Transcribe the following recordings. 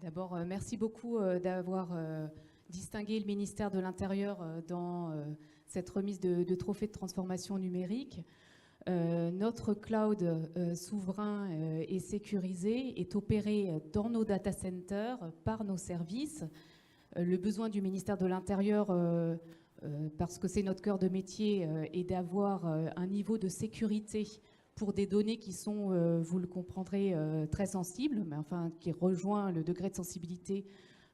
D'abord, merci beaucoup d'avoir distingué le ministère de l'Intérieur dans cette remise de trophée de transformation numérique. Notre cloud souverain et sécurisé est opéré dans nos data centers par nos services. Le besoin du ministère de l'Intérieur, parce que c'est notre cœur de métier, est d'avoir un niveau de sécurité pour des données qui sont, vous le comprendrez, très sensibles, mais enfin qui rejoint le degré de sensibilité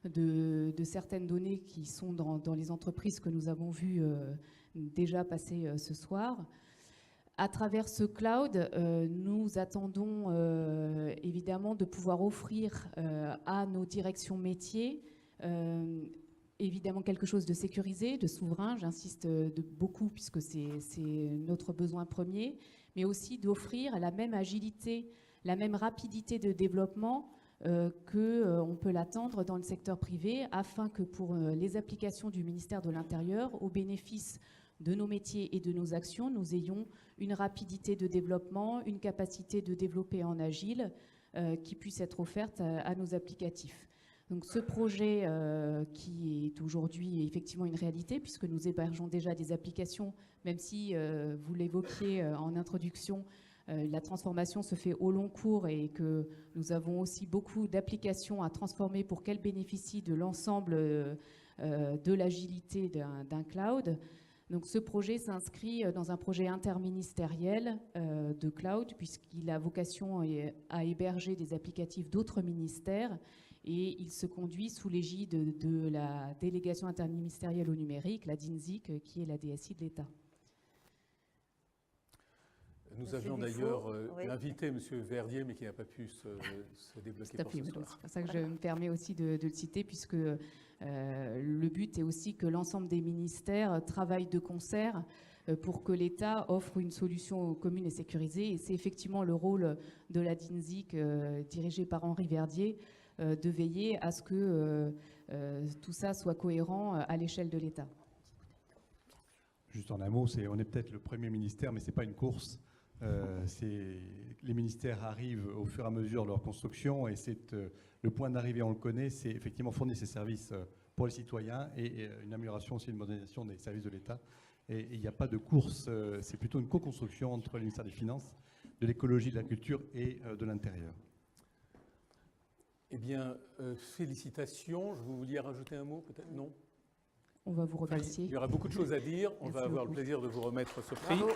de certaines données qui sont dans les entreprises que nous avons vues déjà passer ce soir. À travers ce cloud, nous attendons évidemment de pouvoir offrir à nos directions métiers évidemment quelque chose de sécurisé, de souverain, j'insiste beaucoup puisque c'est notre besoin premier, mais aussi d'offrir la même agilité, la même rapidité de développement qu'on peut l'attendre dans le secteur privé, afin que pour les applications du ministère de l'Intérieur, au bénéfice de nos métiers et de nos actions, nous ayons une rapidité de développement, une capacité de développer en agile qui puisse être offerte à nos applicatifs. Donc ce projet qui est aujourd'hui effectivement une réalité, puisque nous hébergeons déjà des applications, même si vous l'évoquiez en introduction, la transformation se fait au long cours et que nous avons aussi beaucoup d'applications à transformer pour qu'elles bénéficient de l'ensemble de l'agilité d'un cloud. Donc ce projet s'inscrit dans un projet interministériel de cloud, puisqu'il a vocation à héberger des applicatifs d'autres ministères, et il se conduit sous l'égide de la délégation interministérielle au numérique, la DINSIC, qui est la DSI de l'État. Nous avions d'ailleurs invité M. Verdier, mais qui n'a pas pu se débloquer pour ce soir. C'est pour ça que je me permets aussi de le citer, puisque le but est aussi que l'ensemble des ministères travaillent de concert pour que l'État offre une solution commune et sécurisée. Et c'est effectivement le rôle de la DINSIC, dirigée par Henri Verdier, de veiller à ce que tout ça soit cohérent à l'échelle de l'État. Juste en un mot, on est peut-être le premier ministère, mais ce n'est pas une course. Les ministères arrivent au fur et à mesure de leur construction, et le point d'arrivée, on le connaît, c'est effectivement fournir ces services pour les citoyens et une amélioration aussi, une modernisation des services de l'État. Et il n'y a pas de course, c'est plutôt une co-construction entre le ministère des Finances, de l'écologie, de la culture et de l'Intérieur. Eh bien, félicitations. Vous vouliez rajouter un mot, peut-être? Non? On va vous remercier. Il y aura beaucoup de choses à dire. On va avoir le plaisir de vous remettre ce prix. Bravo.